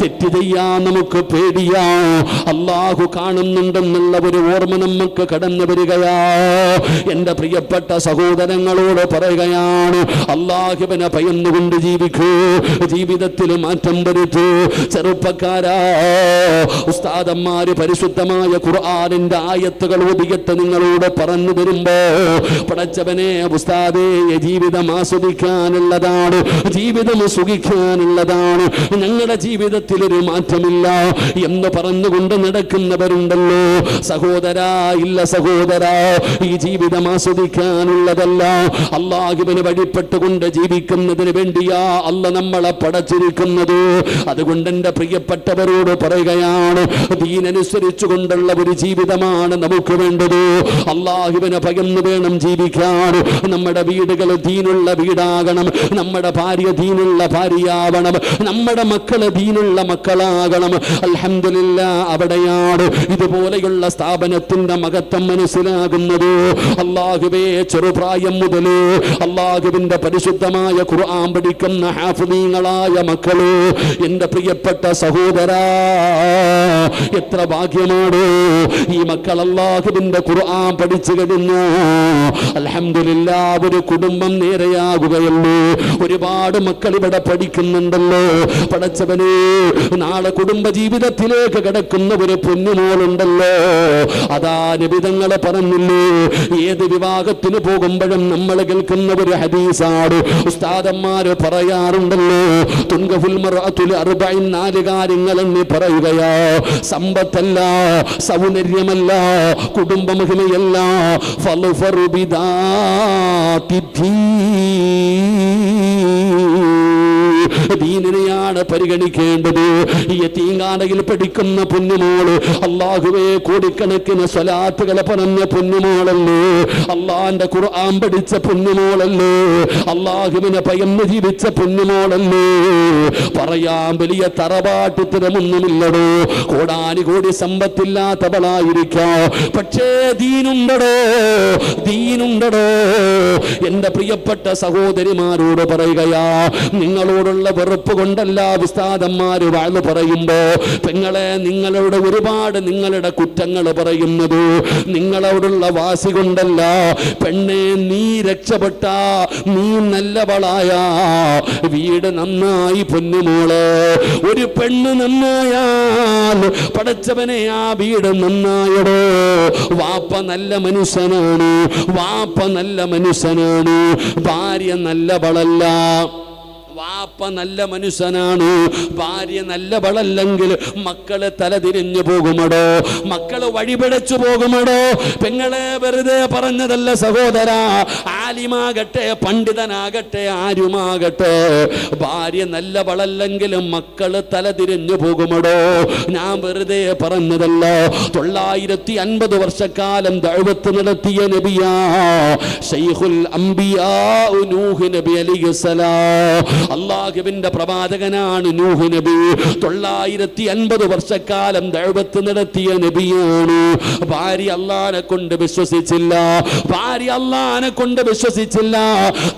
തെറ്റ് ചെയ്യാൻ നമുക്ക് പേടിയാ. അല്ലാഹു കാണുന്നുണ്ടെന്നുള്ള ഒരു ഓർമ്മ നമുക്ക് കടന്നു വരികയാ. എന്റെ പ്രിയപ്പെട്ട സഹോദരങ്ങളോട് പറയുകയാണ്, അല്ലാഹുവിനെ ഭയന്നുകൊണ്ട് ജീവിക്കൂ, ജീവിതത്തിൽ മാറ്റം വരുത്തൂ. ചെറുപ്പക്കാരാ, ഉസ്താദന്മാര് പരിശുദ്ധമായ ഖുർആനിന്റെ ആയത്തുകൾ ഓതിയിട്ട് നിങ്ങളോട് പറഞ്ഞു തരുമ്പോ, പടച്ചവനെ ഉസ്താദേ, ജീവിതം ആസ്വദിക്കാനുള്ളതാണ്, ജീവിതം സുഖിക്കാനുള്ളതാണ്, ഞങ്ങളുടെ ജീവിതത്തിൽ ഒരു മാറ്റമില്ല എന്ന് പറഞ്ഞുകൊണ്ട് നടക്കുന്നവരുണ്ടല്ലോ. സഹോദരാ, ഇല്ല സഹോദരാ, ഈ ജീവിതം ആസ്വദിക്കാനുള്ളതല്ല, അല്ലാഹുവിനെ വഴിപ്പെട്ടുകൊണ്ട് ജീവിക്കുന്നതിന് വേണ്ടിയാ അല്ല നമ്മളെ പടച്ചിരിക്കുന്നത്. അതുകൊണ്ട് എൻ്റെ പ്രിയപ്പെട്ടവരോട് പറയുകയാണ്, ദീനനുസരിച്ചു കൊണ്ടുള്ള ഒരു ജീവിതമാണ് നമുക്ക് വേണ്ടത്. അല്ലാഹുവിനെ ഭയന്ന് വേണം ജീവിക്കാൻ. നമ്മുടെ വീടുകൾ ദീനുള്ള വീടാകണം, നമ്മുടെ ഭാര്യ ദീനുള്ള ഭാര്യയാവണം, നമ്മുടെ മക്കള് ദീനുള്ള മക്കളാകണം. അൽഹംദുലില്ലാ, അവിടെയാണ് ഇതുപോലെയുള്ള സ്ഥാപനത്തിന്റെ മഹത്വം മനസ്സിലാകുന്നത്. അല്ലാഹുവേ, ചെറുപ്രായം മുതൽ അല്ലാഹുവിന്റെ പരിശുദ്ധമായ ഖുർആൻ പഠിക്കുന്ന ഹാഫിളീങ്ങളായ മക്കള്, എൻ്റെ പ്രിയപ്പെട്ട സഹോദരാ, എത്ര ഭാഗ്യമാണ് ഈ മക്കൾ അല്ലാഹുവിന്റെ ഖുർആൻ പഠിച്ചു കഴിഞ്ഞു. അൽഹംദുലില്ലാ, ഒരു കുടുംബം നേരെയാകുകയല്ലേ. ഒരുപാട് മക്കൾ ഇവിടെ പഠിക്കുന്നുണ്ടല്ലോ. പടച്ചവനെ, നാളെ കുടുംബ ജീവിതത്തിലേക്ക് കിടക്കുന്ന ഒരു പൊന്നുമോളുണ്ടല്ലോ. അതാ നബിതങ്ങളെ പറഞ്ഞില്ലേ, ഏത് വിവാഹത്തിന് പോകുമ്പോഴും നമ്മൾ കേൾക്കുന്ന ഒരു ഹദീസാണ്. ഉസ്താദന്മാര് പറയാറുണ്ടല്ലോ, തുൻകഫുൽ മർഅത്തുൽ അർബഈൻ, 4 കാര്യങ്ങളെന്ന് പറയുകയാ. സമ്പത്തല്ല, സൗന്ദര്യമല്ല, കുടുംബമഹിമയല്ല, ഫൽഫറു ബിദാത്തി ദീനിനെയാണ് പരിഗണിക്കേണ്ടത്. ഈ യതീംഖാനയിൽ പഠിക്കുന്ന പൊന്നുമോള്, അല്ലാഹുവേ, കോടിക്കണക്കിന് സ്വലാത്തുകളെ പറഞ്ഞ പൊന്നുമോളല്ലേ, അള്ളാന്റെ ഖുർആൻ പഠിച്ച പൊന്നുമോളല്ലേ, അല്ലാഹുവിനെ ഭയന്ന് ജീവിച്ച പൊന്നുമോളല്ലേ. പറയാൻ വലിയ തറവാട്ടുത്തരമൊന്നുമില്ലടോ, കോടാനുകോടി സമ്പത്തില്ലാത്തവളായിരിക്കാം, പക്ഷേ ദീനുണ്ടടോ, ദീനുണ്ടടോ. എന്റെ പ്രിയപ്പെട്ട സഹോദരിമാരോട് പറയുകയാ, നിങ്ങളോടുള്ള വെറുപ്പ് കൊണ്ടല്ല ഉസ്താദന്മാര് വാഴ്ന്നു പറയുമ്പോ പെങ്ങളെ, നിങ്ങളുടെ ഒരുപാട് നിങ്ങളുടെ കുറ്റങ്ങൾ പറയുന്നത് നിങ്ങളോടുള്ള വാസി കൊണ്ടല്ല. പെണ്ണെ, നീ രക്ഷപ്പെട്ട, നീ നല്ലവളായ വീട് നന്നായി പൊന്നുമോളെ. ഒരു പെണ്ണ് നന്നായാൽ പടച്ചവനെ ആ വീട് നന്നായടോ. വാപ്പ നല്ല മനുഷ്യനാണ്, വാപ്പ നല്ല മനുഷ്യനാണ്, ഭാര്യ നല്ലവളല്ല. വാപ്പ നല്ല മനുഷ്യനാണ്, ഭാര്യ നല്ലവളല്ലെങ്കിൽ മക്കള് തലതിരിഞ്ഞു പോകുമടോ, മക്കള് വഴിപിടച്ചു പോകുമടോ. പെങ്ങളെ, വെറുതെ പറഞ്ഞതല്ല സഹോദര. ആലിമാകട്ടെ, പണ്ഡിതനാകട്ടെ, ആരുമാകട്ടെ, ഭാര്യ നല്ലവളല്ലെങ്കിൽ മക്കള് തലതിരിഞ്ഞു പോകുമടോ. ഞാൻ വെറുതെ പറഞ്ഞതല്ല. 950 വർഷക്കാലം ദഅവത്ത് നടത്തിയ നബിയാ ശൈഖുൽ അംബിയാ നൂഹ് നബി അലൈഹിസ്സലാം. അല്ലാഹുവിന്റെ പ്രവാചകനാണ് നൂഹ് നബി. 950 വർഷക്കാലം ദഅവത്ത് നടത്തിയ നബിയാണ്. ഭാര്യ അല്ലാഹനെ കൊണ്ട് വിശ്വസിച്ചില്ല, ഭാര്യ അല്ലാഹനെ കൊണ്ട് വിശ്വസിച്ചില്ല.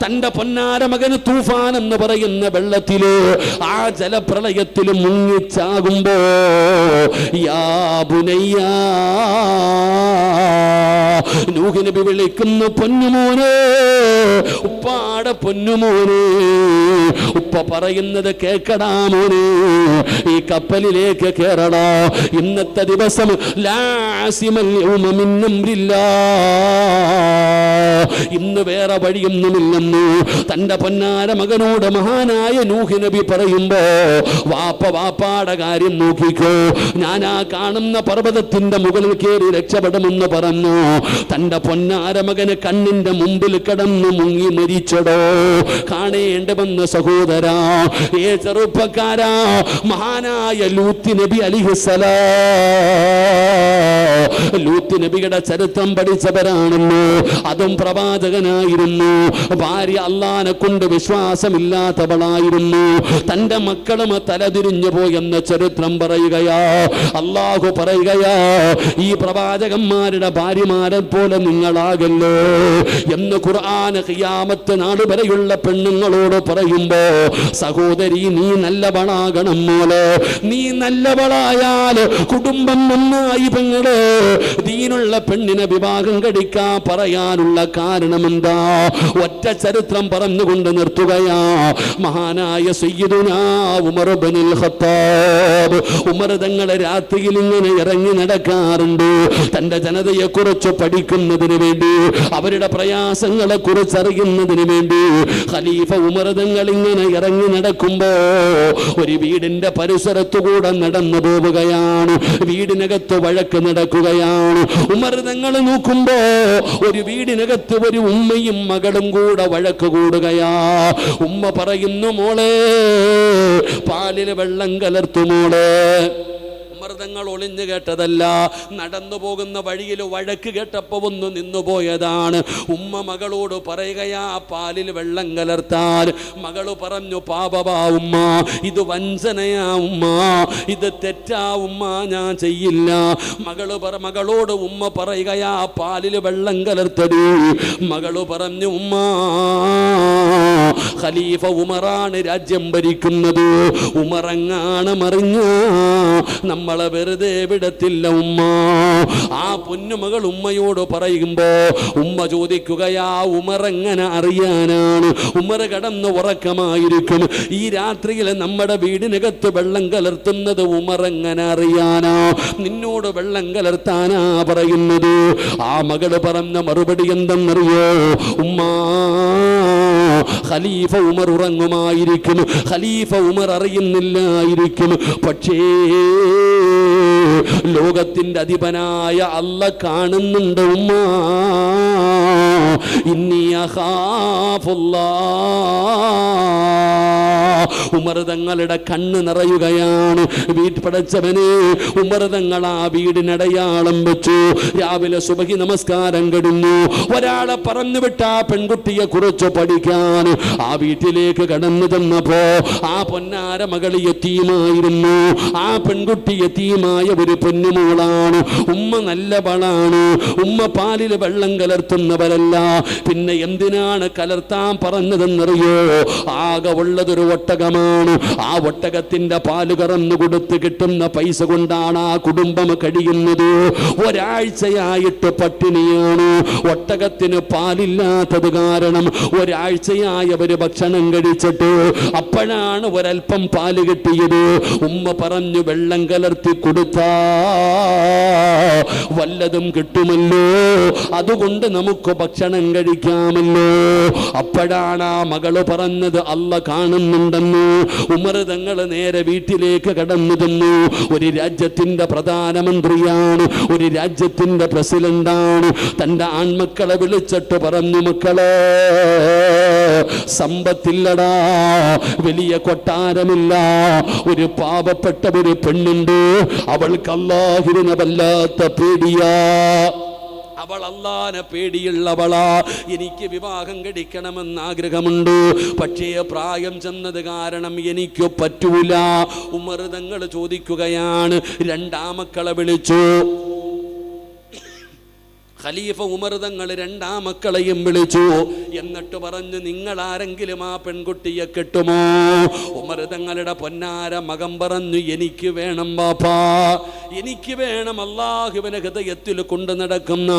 തന്റെ പൊന്നാര മകന് തൂഫാൻ എന്ന് പറയുന്ന വെള്ളത്തില്, ആ ജലപ്രളയത്തിൽ മുങ്ങിച്ചാകുമ്പോ, യാ ബുനയ്യാ, നൂഹ് നബി വിളിക്കുന്നു, പൊന്നുമോനെ, ഉപ്പാടെ പൊന്നുമോനെ. ഉപ്പ പറയുന്നത് കേൾക്കടാ മോനെ, ഈ കപ്പലിലേക്ക് കേറടാ. ഇന്നത്തെ ദിവസം ഇന്ന് വേറെ വഴിയൊന്നുമില്ലെന്ന് തന്റെ പൊന്നാര മകനോട് മഹാനായ നൂഹ് നബി പറയുമ്പോ, വാപ്പാടെ കാര്യം നോക്കിക്കോ, ഞാൻ ആ കാണുന്ന പർവ്വതത്തിന്റെ മുകളിൽ കയറി രക്ഷപ്പെടുമെന്ന് പറഞ്ഞു. തന്റെ പൊന്നാര മകന് കണ്ണിന്റെ മുമ്പിൽ കിടന്നു മുങ്ങി മരിച്ചടോ. കാണേണ്ടി വന്ന സഹോദരാ, ചെറുപ്പക്കാരാ, മഹാനായ ലൂത്ത് നബി അലൈഹിസ്സലാം, ലൂത്ത് നബിയുടെ ചരിത്രം പഠിച്ചവരാണല്ലോ. അതും പ്രവാചകനായിരുന്നു. ഭാര്യ അള്ളാനെ കൊണ്ട് വിശ്വാസമില്ലാത്തവളായിരുന്നു. തന്റെ മക്കളും തലതിരിഞ്ഞു പോയെന്ന ചരിത്രം പറയുകയാ. അള്ളാഹു പറയുകയാ, ഈ പ്രവാചകന്മാരുടെ ഭാര്യമാരെ പോലെ നിങ്ങളാകല്ലോ എന്ന് ഖുർആൻ ഖിയാമത്ത് നാട് വരെയുള്ള പെണ്ണുങ്ങളോട് പറയുമ്പോ, സഹോദരി, നീ നല്ലവളാകണം മോളെ. നീ നല്ലവളായാൽ കുടുംബം നന്നായി. പെങ്ങള്, ദീനുള്ള പെണ്ണിനെ വിവാഹം കഴിക്കാൻ പറയാനുള്ള കാരണം എന്താ? ഒറ്റ ചരിത്രം പറഞ്ഞുകൊണ്ട് നിർത്തുകയാ. മഹാനായ സയ്യിദുനാ ഉമർ ഇബ്നുൽ ഖത്താബ്, ഉമർ തങ്ങളെ രാത്രിയിൽ ഇങ്ങനെ ഇറങ്ങി നടക്കാറുണ്ട്. തന്റെ ജനതയെ കുറിച്ച് പഠിക്കുന്നതിന് വേണ്ടി, അവരുടെ പ്രയാസങ്ങളെ കുറിച്ച് അറിയുന്നതിന് വേണ്ടി ഖലീഫ ഉമർ തങ്ങൾ ഇങ്ങനെ ഇറങ്ങി നടക്കുമ്പോ ഒരു വീടിന്റെ പരിസരത്തുകൂടെ നടന്നു പോവുകയാണ്. വീടിനകത്ത് വഴക്ക് നടക്കുകയാണ്. ഉമർ തങ്ങൾ നോക്കുമ്പോ ഒരു വീടിനകത്ത് ഒരു ഉമ്മയും മകളും കൂടെ വഴക്ക് കൂടുകയാ. ഉമ്മ പറയുന്നു, മോളെ, പാലില് വെള്ളം കലർത്തു മോളെ. മൃതങ്ങൾ ഒളിഞ്ഞു കേട്ടതല്ല, നടന്നു പോകുന്ന വഴിയിൽ വഴക്ക് കേട്ടപ്പോ ഒന്ന് നിന്നുപോയതാണ്. ഉമ്മ മകളോട് പറയുകയാ, പാലിൽ വെള്ളം കലർത്താൻ. മകള് പറഞ്ഞു, പാപവാ ഉമ്മ, ഇത് വഞ്ചനയാ ഉമ്മ, ഇത് തെറ്റാ ഉമ്മ, ഞാൻ ചെയ്യില്ല. മകളോട് ഉമ്മ പറയുകയാ, പാലിൽ വെള്ളം കലർത്തടി. മകള് പറഞ്ഞു, ഉമ്മ, ഖലീഫ ഉമറാണ് രാജ്യം ഭരിക്കുന്നത്. ഉമറങ്ങാണ് മറിഞ്ഞ നമ്മളെ വെറുതെ വിടത്തില്ല ഉമ്മ. ആ പൊന്നുമകൾ ഉമ്മയോട് പറയുമ്പോ ഉമ്മ ചോദിക്കുകയാ, ഉമർ എങ്ങനെ അറിയാനാണ്? ഉമർ കടന്ന് ഉറക്കമായിരിക്കും. ഈ രാത്രിയിൽ നമ്മുടെ വീടിനകത്ത് വെള്ളം കലർത്തുന്നത് ഉമർ എങ്ങനെ അറിയാനാ? നിന്നോട് വെള്ളം കലർത്താനാ പറയുന്നത്. ആ മകള് പറഞ്ഞ മറുപടി എന്തെന്നറിയോ? ഉമ്മ, ഖലീഫ ഉമർ ഉറങ്ങുമായിരിക്കും, ഖലീഫ ഉമർ അറിയുന്നില്ലായിരിക്കും. പക്ഷേ ലോകത്തിന്റെ അധിപനായ അല്ലാഹ് കാണുന്നുണ്ട് ഉമ്മ. ഇന്നി അഖാഫുല്ലാഹ്. ഉമർ തങ്ങളുടെ കണ്ണ് നിറയുകയാണ്. വീട്പടച്ചവനെ, ഉമർ തങ്ങൾ ആ വീടിനടയാളം വെച്ചു. രാവിലെ സുബഹി നമസ്കാരം കഴിഞ്ഞു. ഒരാളെ പറഞ്ഞു വിട്ട ആ പെൺകുട്ടിയെ കുറിച്ച് പഠിക്കാൻ ആ വീട്ടിലേക്ക് കടന്നു ചെന്നപ്പോ ആ പൊന്നാര മകൾ യതീമായിരുന്നു. ആ പെൺകുട്ടി യതീമായ ഒരു പൊന്നുമോളാണ്. ഉമ്മ നല്ലവളാണ്. ഉമ്മ പാലിൽ വെള്ളം കലർത്തുന്നവരല്ല. പിന്നെ എന്തിനാണ് കലർത്താൻ പറഞ്ഞതെന്നറിയോ? ആകെ ഉള്ളതൊരു ഒട്ടകമാണ്. ആ ഒട്ടകത്തിന്റെ പാല് കറന്നു കൊടുത്ത് കിട്ടുന്ന പൈസ കൊണ്ടാണ് ആ കുടുംബം കഴിയുന്നത്. ഒരാഴ്ചയായിട്ട് പട്ടിണിയാണ്. ഒട്ടകത്തിന് പാലില്ലാത്തത് കാരണം ഒരാഴ്ചയായി അവര് ഭക്ഷണം കഴിച്ചിട്ട് അപ്പോഴാണ് ഒരൽപ്പം പാല് കിട്ടിയത്. ഉമ്മ പറഞ്ഞു, വെള്ളം കലർത്തി കൊടുത്താ വല്ലതും കിട്ടുമല്ലോ, അതുകൊണ്ട് നമുക്ക് ഭക്ഷണം കഴിക്കാമല്ലോ. അപ്പോഴാണ് ആ മകള് പറഞ്ഞത്, അല്ലാഹ് കാണുന്നുണ്ടെന്ന്. ഉമർ തങ്ങൾ നേരെ വീട്ടിലേക്ക് കടന്നു ചെന്നു. ഒരു രാജ്യത്തിന്റെ പ്രധാനമന്ത്രിയാണ്, ഒരു രാജ്യത്തിന്റെ പ്രസിഡന്റാണ്. തന്റെ ആൺമക്കളെ വിളിച്ചിട്ട് പറഞ്ഞു, മക്കളെ, സമ്പത്തില്ലടാ, വലിയ കൊട്ടാരമില്ല, ഒരു പാവപ്പെട്ട ഒരു പെണ്ണുണ്ട്, അവൾക്ക് അല്ലാഹുവിനെ വല്ലാത്ത പേടിയാ, അവൾ അല്ലാഹുവിനെ പേടിയുള്ളവളാ, എനിക്ക് വിവാഹം കഴിക്കണമെന്ന് ആഗ്രഹമുണ്ട്, പക്ഷേ പ്രായം ചെന്നത് കാരണം എനിക്ക് പറ്റൂല. ഉമർ തങ്ങൾ ചോദിക്കുകയാണ്, രണ്ടാമക്കളെ വിളിച്ചു. ഖലീഫ ഉമർ തങ്ങൾ രണ്ടാമക്കളെയും വിളിച്ചു. എന്നിട്ട് പറഞ്ഞു, നിങ്ങൾ ആരെങ്കിലും ആ പെൺകുട്ടിയെ കെട്ടുമോ? ഉമർ തങ്ങളുടെ പൊന്നാര മകൻ പറഞ്ഞു, എനിക്ക് വേണം ബാപ്പാ, എനിക്ക് വേണം. അല്ലാഹുവിനെ ഹൃദയത്തിൽ കൊണ്ടു നടക്കുന്ന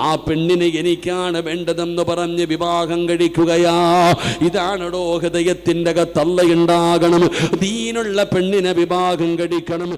ആ പെണ്ണിനെ എനിക്കാണ് വേണ്ടതെന്ന് പറഞ്ഞ് വിവാഹം കഴിക്കുകയാ. ഇതാണോ ഹൃദയത്തിൻ്റെ അകത്ത് അല്ലാഹ് ഉണ്ടാകണം? ദീനുള്ള പെണ്ണിനെ വിവാഹം കഴിക്കണം.